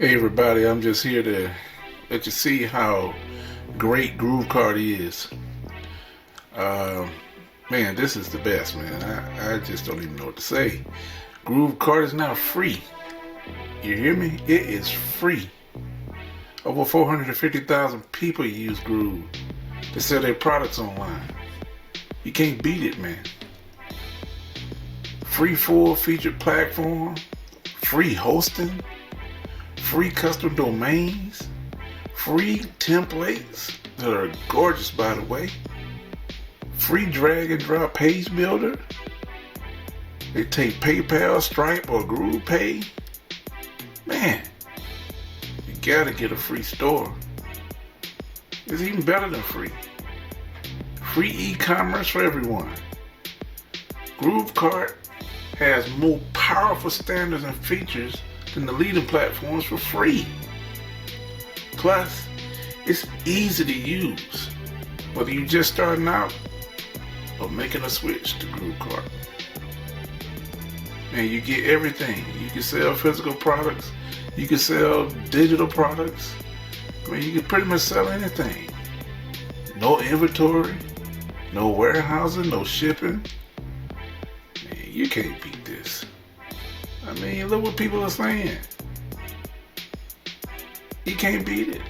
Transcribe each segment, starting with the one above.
Hey everybody, I'm just here to let you see how great GrooveCard is. Um, Man, this is the best, man. I just don't even know what to say. GrooveCard is now free. You hear me? It is free. Over 450,000 people use Groove to sell their products online. You can't beat it, man. Free full featured platform, free hosting, free custom domains, free templates that are gorgeous, by the way, free drag and drop page builder. They take PayPal, Stripe, or GroovePay. Man, you gotta get a free store. It's even better than free. Free e-commerce for everyone. GrooveCard has more powerful standards and features than the leading platforms for free. Plus, it's easy to use, whether you're just starting out or making a switch to GrooveCard. And you get everything. You can sell physical products, you can sell digital products. I mean, you can pretty much sell anything. No inventory, no warehousing, no shipping. Man, you can't beat this. I mean, look what people are saying. You can't beat it.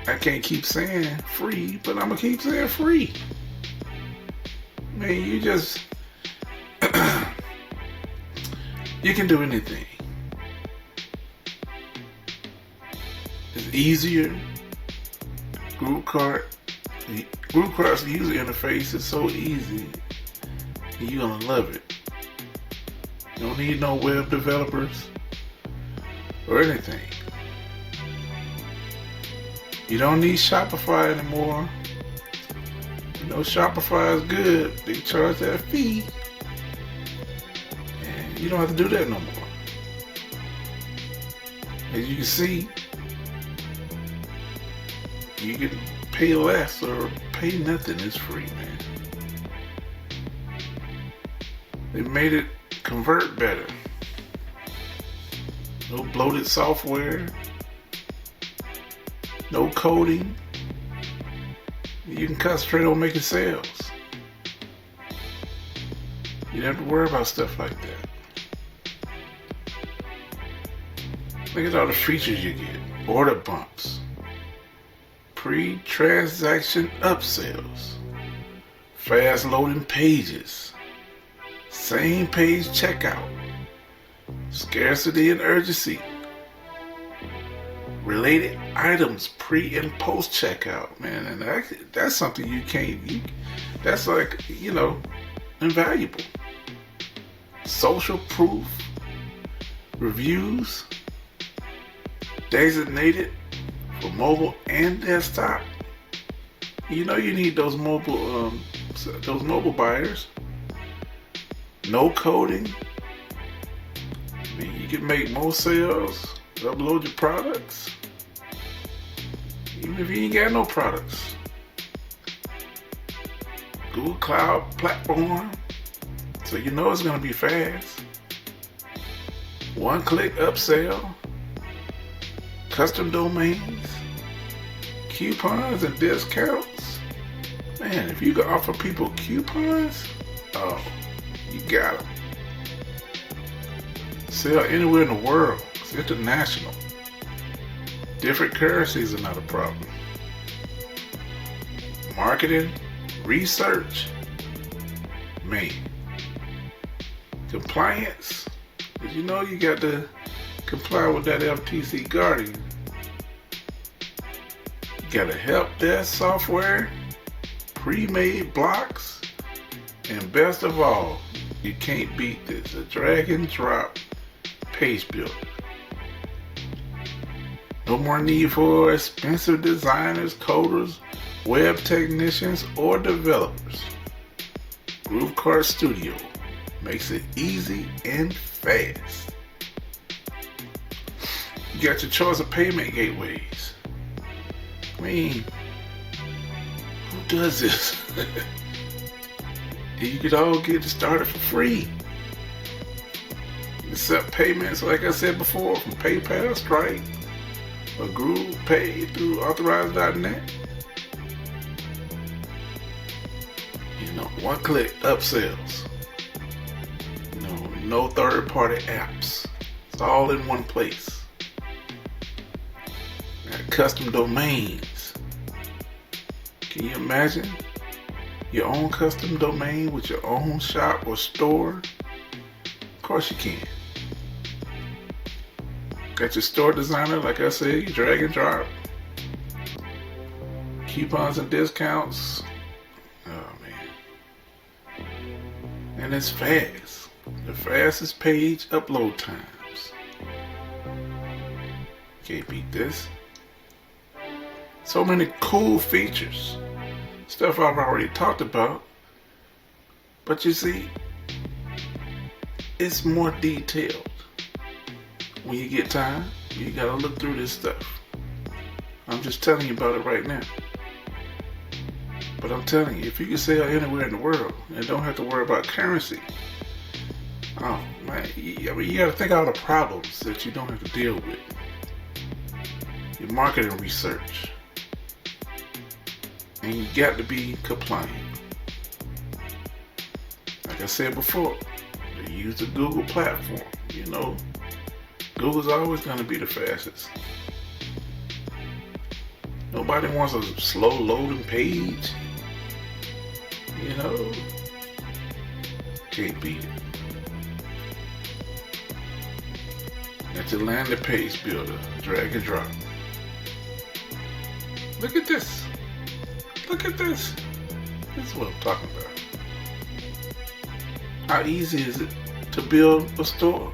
I can't keep saying free, but I'm gonna keep saying free. Man, you just you can do anything. It's easier. GrooveCard's user interface is so easy, and you're gonna love it. You don't need no web developers or anything. You don't need Shopify anymore. You know, Shopify is good. They charge that fee. And you don't have to do that no more. As you can see, you can pay less or pay nothing. It's free, man. They made it convert better. No bloated software. No coding. You can concentrate on making sales. You don't have to worry about stuff like that. Look at all the features you get. Order bumps. Pre-transaction upsells. Fast loading pages. Same page checkout. Scarcity and urgency. Related items pre and post checkout, man, and that's something you can't. That's like, invaluable. Social proof, reviews, designated for mobile and desktop. You know you need those mobile buyers. No coding. I mean, you can make more sales. Upload your products, even if you ain't got no products. Google Cloud platform, so you know it's gonna be fast. One-click upsell, custom domains, coupons and discounts. Man, if you can offer people coupons, oh, you got them. Sell anywhere in the world. It's international. Different currencies are not a problem. Marketing, research, man. Compliance, because you know you got to comply with that FTC Guardian. You got a help desk software, pre-made blocks, and best of all, you can't beat this, a drag and drop page builder. No more need for expensive designers, coders, web technicians, or developers. GrooveCard Studio makes it easy and fast. You got your choice of payment gateways. I mean, who does this? And you could all get started for free. accept payments, like I said before, from PayPal, Stripe, or Groove, pay through Authorize.net. One-click upsells. No third-party apps. It's all in one place. Got custom domains. Can you imagine your own custom domain with your own shop or store? Of course you can. Got your store designer, like I said, you drag and drop. Coupons and discounts. Oh man. And it's fast. The fastest page upload times. Can't beat this. So many cool features. Stuff I've already talked about. But you see, it's more detailed. When you get time, you gotta look through this stuff. I'm just telling you about it right now. But I'm telling you, if you can sell anywhere in the world and don't have to worry about currency, oh man, you gotta think out the problems that you don't have to deal with. Your marketing research. And you got to be compliant. Like I said before, you use the Google platform. Google's always going to be the fastest. Nobody wants a slow loading page. Can't beat it. Got your landing page builder, drag and drop. Look at this. Look at this. This is what I'm talking about. How easy is it to build a store?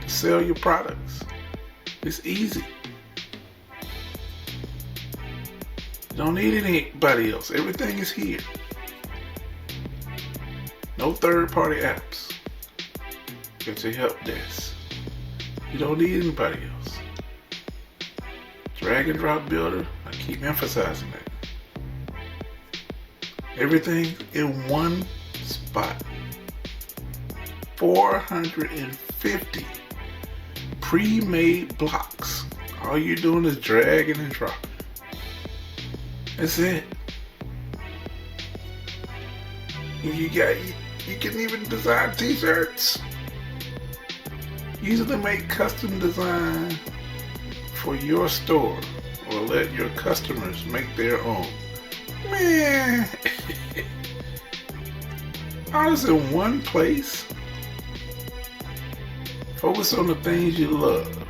To sell your products? It's easy. You don't need anybody else. Everything is here. No third-party apps. Got your help desk. You don't need anybody else. Drag and drop builder. I keep emphasizing that. Everything in one spot. 450 pre-made blocks. All you're doing is dragging and dropping. That's it. You can even design t-shirts. Easily make custom design for your store or let your customers make their own. Man, all this in one place. Focus on the things you love.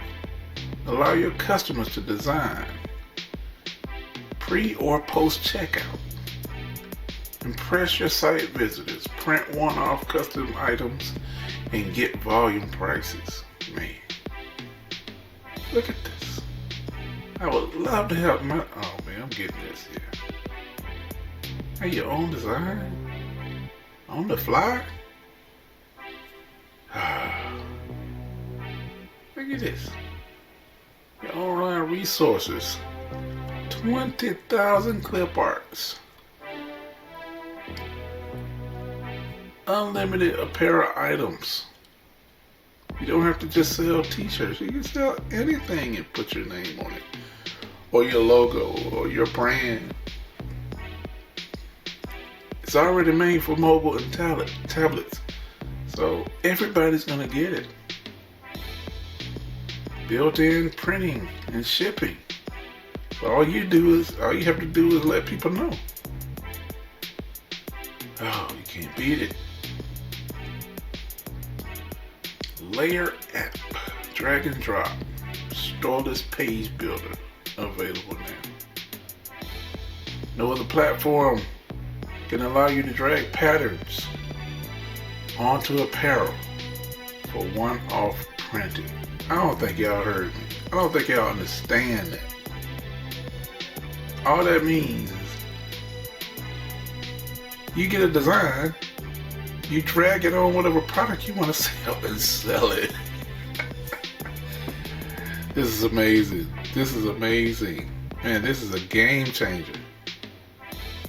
Allow your customers to design pre or post checkout. Impress your site visitors. Print one-off custom items and get volume prices. Man, look at this. I would love to help my... Oh man, I'm getting this here. Have your own design? On the fly? Look at this. Your online resources. 20,000 clip arts. Unlimited apparel items. You don't have to just sell t-shirts. You can sell anything and put your name on it. Or your logo or your brand. It's already made for mobile and tablets. So everybody's gonna get it. Built-in printing and shipping. So all you have to do is let people know. Oh, you can't beat it. Layer app, drag and drop, storeless page builder, available now. No other platform can allow you to drag patterns onto apparel for one-off printing. I don't think y'all heard me. I don't think y'all understand that. All that means is you get a design, you drag it on whatever product you want to sell and sell it. This is amazing. This is amazing. Man, this is a game changer.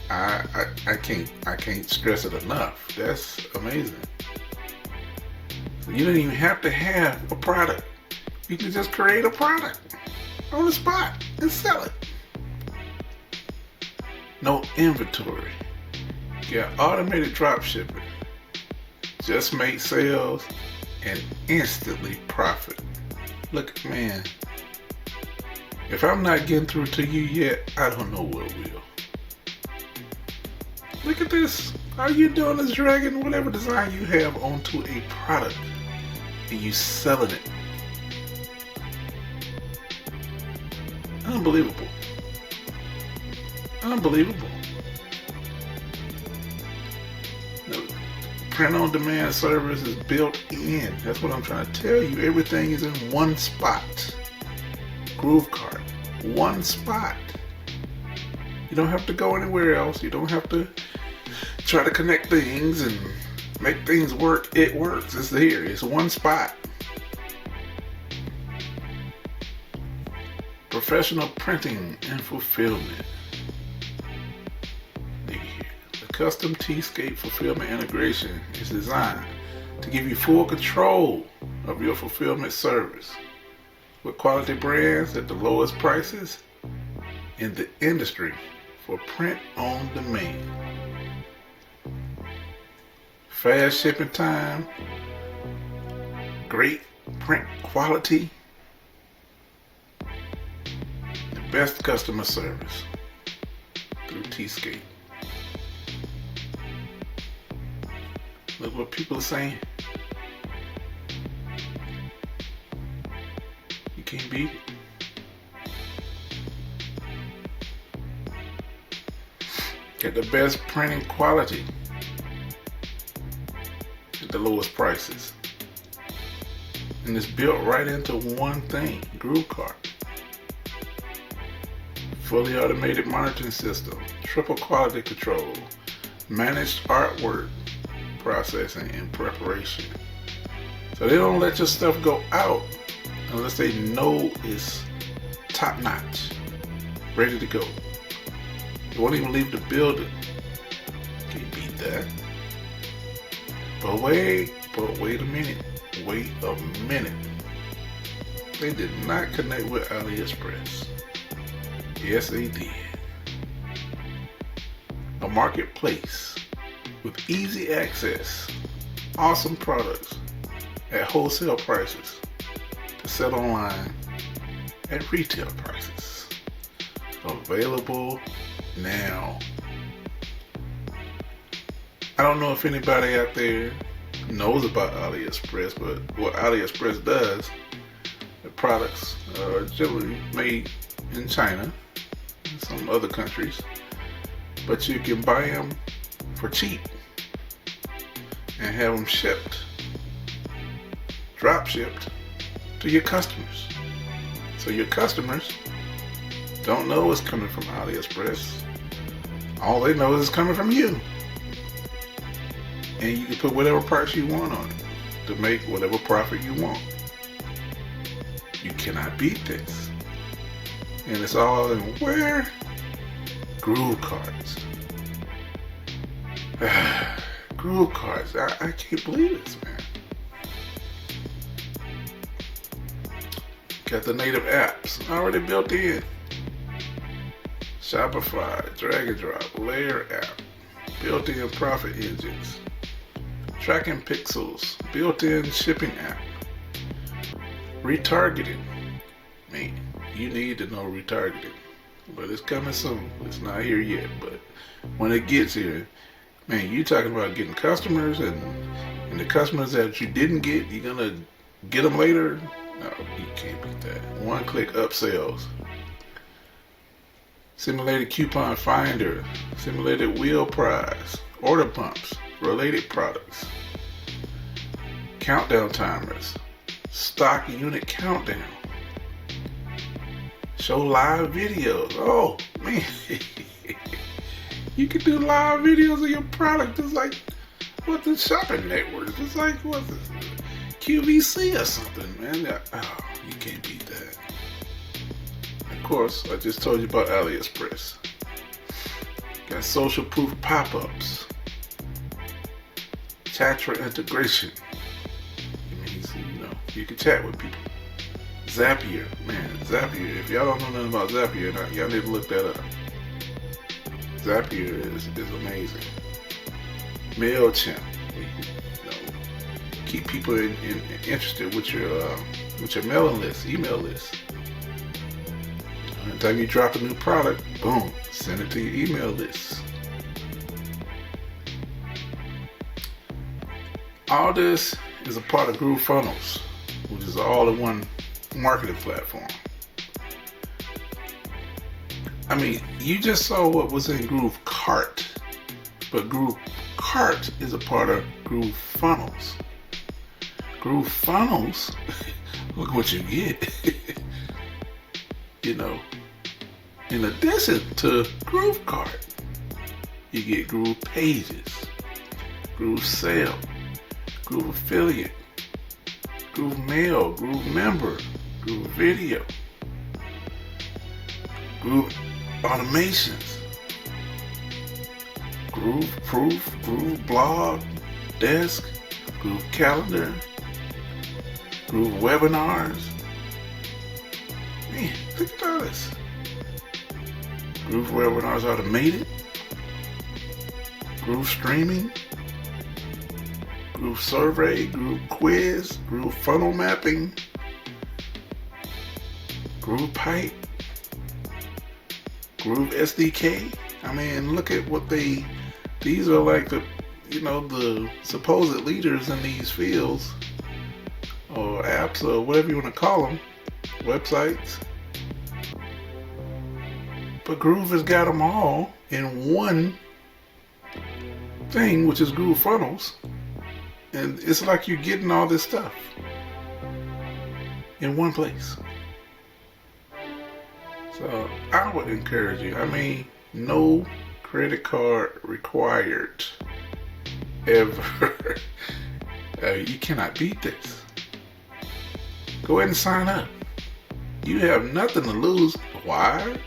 I can't stress it enough. That's amazing. You don't even have to have a product. You can just create a product on the spot and sell it. No inventory. Got automated drop shipping. Just make sales and instantly profit. Look, man, if I'm not getting through to you yet, I don't know what will. Look at this. All you doing is dragging whatever design you have onto a product and you selling it. Unbelievable. Unbelievable. No, print-on-demand service is built in. That's what I'm trying to tell you. Everything is in one spot. Groove Cart, one spot. You don't have to go anywhere else. You don't have to try to connect things and make things work. It works. It's here. It's one spot. Professional printing and fulfillment. The custom T-scape fulfillment integration is designed to give you full control of your fulfillment service with quality brands at the lowest prices in the industry for print on demand. Fast shipping time, great print quality, the best customer service through T-scape. Look what people are saying. You can't beat it. Get the best printing quality at the lowest prices. And it's built right into one thing, Groove Cart. Fully automated monitoring system, triple quality control, managed artwork processing and preparation. So they don't let your stuff go out unless they know it's top notch, ready to go. They won't even leave the building. Can't beat that. But wait a minute. Wait a minute. They did not connect with AliExpress. Yes, they did. A marketplace with easy access, awesome products at wholesale prices to sell online at retail prices. Available now. I don't know if anybody out there knows about AliExpress, but what AliExpress does, the products are generally made in China and some other countries, but you can buy them for cheap and have them shipped, drop shipped to your customers. So your customers don't know it's coming from AliExpress. All they know is it's coming from you. And you can put whatever price you want on it to make whatever profit you want. You cannot beat this. And it's all in where? Groove Carts. Groove Carts. I can't believe this, man. Got the native apps already built in. Shopify, drag and drop, layer app, built-in profit engines, tracking pixels, built-in shipping app, retargeting. Man, you need to know retargeting, but it's coming soon. It's not here yet, but when it gets here, man, you talking about getting customers, and the customers that you didn't get, you're gonna get them later. No, you can't beat that. One-click upsells. Simulated coupon finder, simulated wheel prize, order pumps, related products, countdown timers, stock unit countdown, show live videos. Oh man, you can do live videos of your product just like what the shopping networks, just like what the QVC or something, man. Oh, you can't beat that. Of course, I just told you about AliExpress. Got social proof pop-ups, Chatra integration. I You can chat with people. Zapier, man, Zapier. If y'all don't know nothing about Zapier, y'all need to look that up. Zapier is amazing. MailChimp, keep people interested with your mailing list, email list. Anytime you drop a new product, boom, send it to your email list. All this is a part of clickfunnels, which is an all-in-one marketing platform. I mean, you just saw what was in GrooveCart, but GrooveCart is a part of clickfunnels. clickfunnels, look what you get. In addition to GrooveCart, you get Groove Pages, Groove Sale, Groove Affiliate, Groove Mail, Groove Member, Groove Video, Groove Automations, Groove Proof, Groove Blog, Desk, Groove Calendar, Groove Webinars. Man, look at all this. Groove Webinars Automated, Groove Streaming, Groove Survey, Groove Quiz, Groove Funnel Mapping, Groove Pipe, Groove SDK. I mean, look at what these are like the supposed leaders in these fields or apps or whatever you want to call them, websites. But Groove has got them all in one thing, which is clickfunnels. And it's like you're getting all this stuff in one place. So I would encourage you. I mean, no credit card required ever. You cannot beat this. Go ahead and sign up. You have nothing to lose. Why?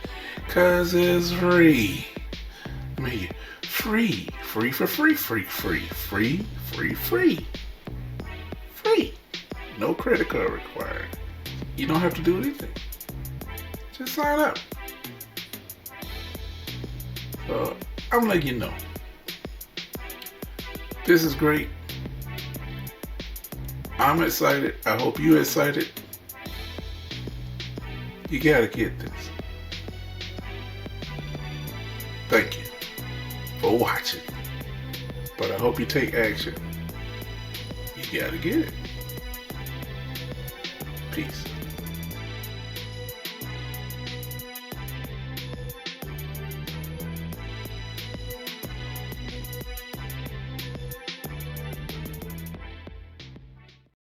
Because it's free. I mean, free for free, free. No credit card required. You don't have to do anything. Just sign up. So I'm letting you know. This is great. I'm excited. I hope you're excited. You gotta get this. Thank you for watching. But I hope you take action. You gotta get it. Peace.